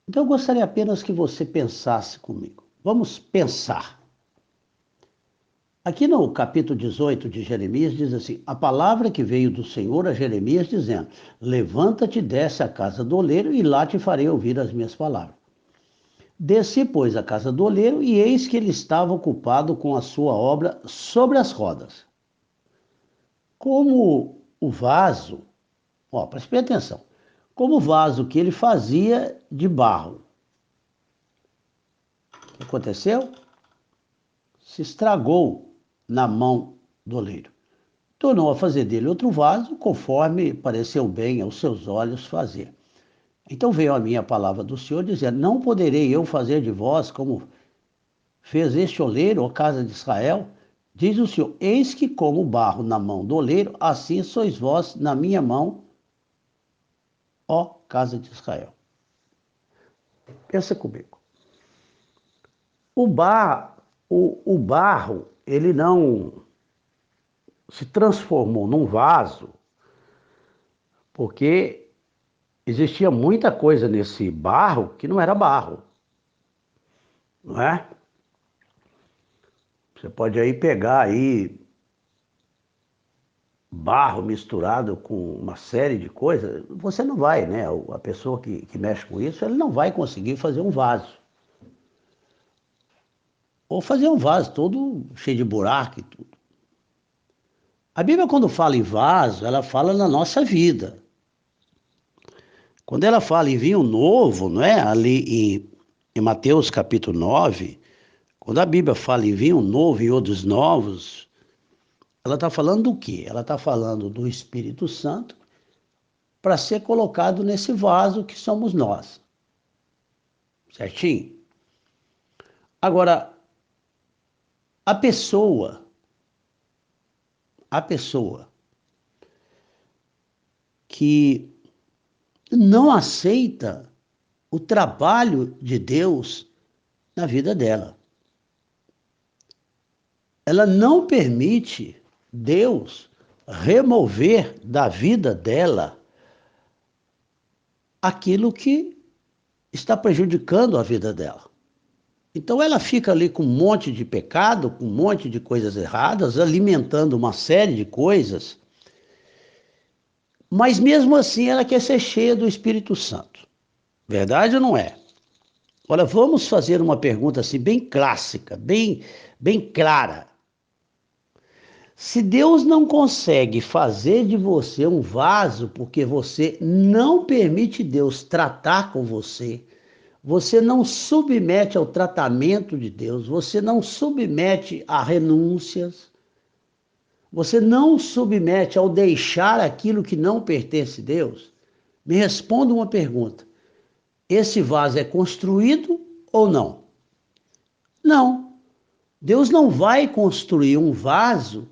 Então eu gostaria apenas que você pensasse comigo. Vamos pensar. Aqui no capítulo 18 de Jeremias diz assim: a palavra que veio do Senhor a Jeremias dizendo: levanta-te, desce à casa do oleiro e lá te farei ouvir as minhas palavras. Desci, pois, à casa do oleiro e eis que ele estava ocupado com a sua obra sobre as rodas. Como o vaso, preste bem atenção, como o vaso que ele fazia de barro. O que aconteceu? Se estragou na mão do oleiro. Tornou a fazer dele outro vaso, conforme pareceu bem aos seus olhos fazer. Então veio a minha palavra do Senhor, dizendo: não poderei eu fazer de vós como fez este oleiro, ó casa de Israel? Diz o Senhor: eis que como barro na mão do oleiro, assim sois vós na minha mão, ó casa de Israel. Pensa comigo. O barro, ele não se transformou num vaso, porque existia muita coisa nesse barro que não era barro, não é? Você pode aí pegar aí barro misturado com uma série de coisas, você não vai, né? A pessoa que mexe com isso, ele não vai conseguir fazer um vaso. Ou fazer um vaso todo cheio de buraco e tudo. A Bíblia, quando fala em vaso, ela fala na nossa vida. Quando ela fala em vinho novo, não é? Ali em Mateus capítulo 9, quando a Bíblia fala em vinho novo e odres novos, ela está falando do quê? Ela está falando do Espírito Santo para ser colocado nesse vaso que somos nós. Certinho? Agora, a pessoa que não aceita o trabalho de Deus na vida dela. Ela não permite Deus remover da vida dela aquilo que está prejudicando a vida dela. Então ela fica ali com um monte de pecado, com um monte de coisas erradas, alimentando uma série de coisas, mas mesmo assim ela quer ser cheia do Espírito Santo. Verdade ou não é? Olha, vamos fazer uma pergunta assim bem clássica, bem clara. Se Deus não consegue fazer de você um vaso porque você não permite Deus tratar com você, você não submete ao tratamento de Deus, você não submete a renúncias, você não submete ao deixar aquilo que não pertence a Deus, me responda uma pergunta: esse vaso é construído ou não? Não. Deus não vai construir um vaso,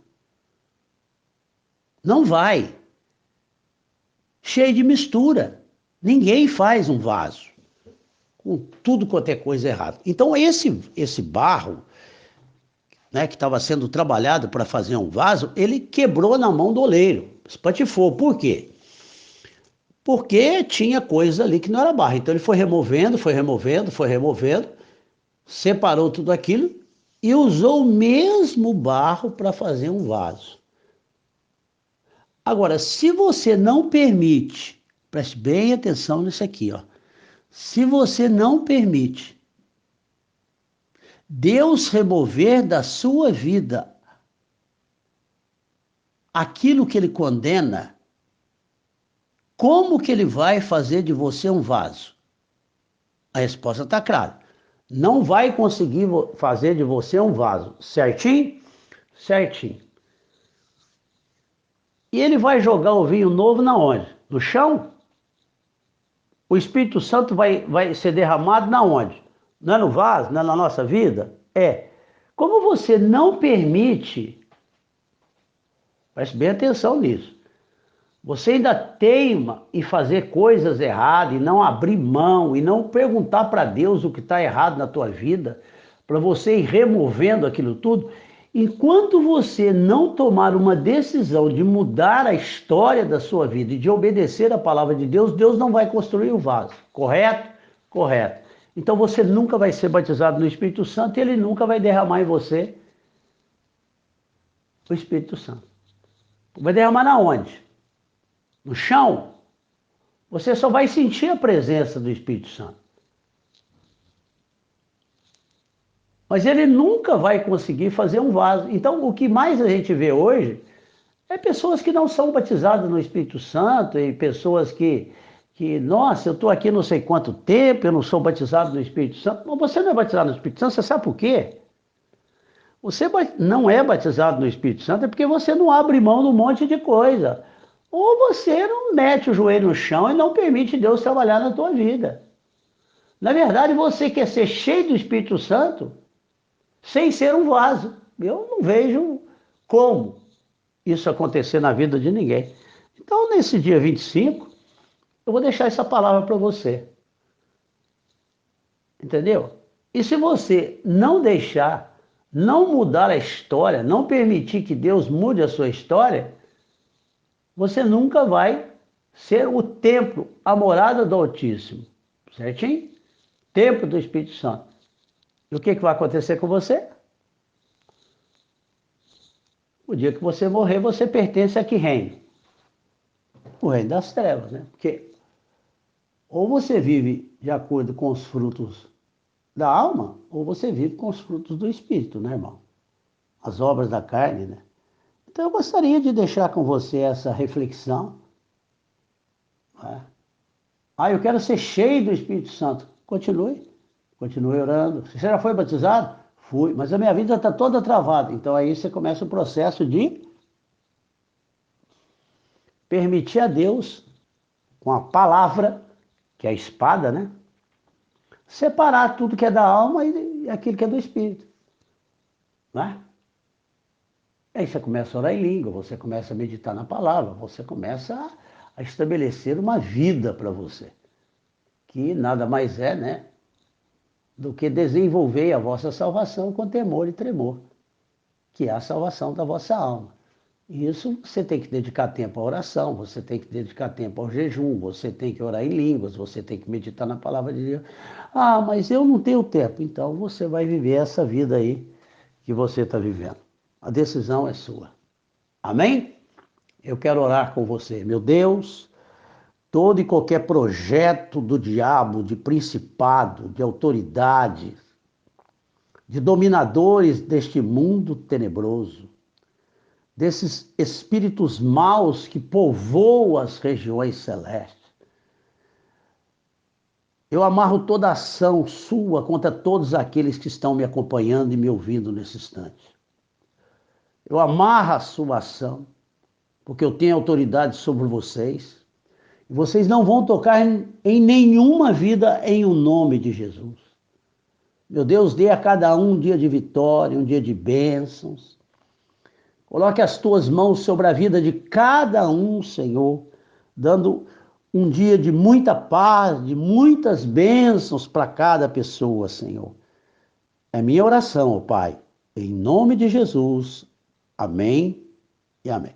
não vai, cheio de mistura. Ninguém faz um vaso com tudo quanto é coisa errada. Então esse barro, né, que estava sendo trabalhado para fazer um vaso, ele quebrou na mão do oleiro, espatifou. Por quê? Porque tinha coisa ali que não era barro. Então ele foi removendo, separou tudo aquilo e usou o mesmo barro para fazer um vaso. Agora, se você não permite, preste bem atenção nisso aqui, ó. Se você não permite Deus remover da sua vida aquilo que ele condena, como que ele vai fazer de você um vaso? A resposta está clara. Não vai conseguir fazer de você um vaso. Certinho? Certinho. E ele vai jogar o vinho novo na onde? No chão? O Espírito Santo vai ser derramado na onde? Não é no vaso? Não é na nossa vida? É. Como você não permite, preste bem atenção nisso, você ainda teima em fazer coisas erradas, e não abrir mão, e não perguntar para Deus o que está errado na tua vida, para você ir removendo aquilo tudo, enquanto você não tomar uma decisão de mudar a história da sua vida e de obedecer a palavra de Deus, Deus não vai construir o vaso, correto? Correto. Então você nunca vai ser batizado no Espírito Santo e ele nunca vai derramar em você o Espírito Santo. Vai derramar na onde? No chão? Você só vai sentir a presença do Espírito Santo. Mas ele nunca vai conseguir fazer um vaso. Então, o que mais a gente vê hoje é pessoas que não são batizadas no Espírito Santo e pessoas que nossa, eu estou aqui não sei quanto tempo, eu não sou batizado no Espírito Santo. Mas você não é batizado no Espírito Santo, você sabe por quê? Você não é batizado no Espírito Santo é porque você não abre mão de um monte de coisa. Ou você não mete o joelho no chão e não permite Deus trabalhar na tua vida. Na verdade, você quer ser cheio do Espírito Santo sem ser um vaso. Eu não vejo como isso acontecer na vida de ninguém. Então, nesse dia 25, eu vou deixar essa palavra para você. Entendeu? E se você não deixar, não mudar a história, não permitir que Deus mude a sua história, você nunca vai ser o templo, a morada do Altíssimo. Certinho? Templo do Espírito Santo. E o que vai acontecer com você? O dia que você morrer, você pertence a que reino? O reino das trevas, né? Porque ou você vive de acordo com os frutos da alma, ou você vive com os frutos do Espírito, né, irmão? As obras da carne, né? Então eu gostaria de deixar com você essa reflexão. Né? Ah, eu quero ser cheio do Espírito Santo. Continue orando. Você já foi batizado? Fui, mas a minha vida está toda travada. Então aí você começa o processo de permitir a Deus, com a palavra, que é a espada, né? Separar tudo que é da alma e aquilo que é do Espírito. Né? Aí você começa a orar em língua, você começa a meditar na palavra, você começa a estabelecer uma vida para você. Que nada mais é, né? Do que desenvolver a vossa salvação com temor e tremor, que é a salvação da vossa alma. E isso você tem que dedicar tempo à oração, você tem que dedicar tempo ao jejum, você tem que orar em línguas, você tem que meditar na palavra de Deus. Ah, mas eu não tenho tempo. Então você vai viver essa vida aí que você está vivendo. A decisão é sua. Amém? Eu quero orar com você. Meu Deus, todo e qualquer projeto do diabo, de principado, de autoridade, de dominadores deste mundo tenebroso, desses espíritos maus que povoam as regiões celestes. Eu amarro toda ação sua contra todos aqueles que estão me acompanhando e me ouvindo nesse instante. Eu amarro a sua ação, porque eu tenho autoridade sobre vocês. E vocês não vão tocar em nenhuma vida em o nome de Jesus. Meu Deus, dê a cada um dia de vitória, um dia de bênçãos. Coloque as tuas mãos sobre a vida de cada um, Senhor, dando um dia de muita paz, de muitas bênçãos para cada pessoa, Senhor. É minha oração, ó Pai, em nome de Jesus. Amém e amém.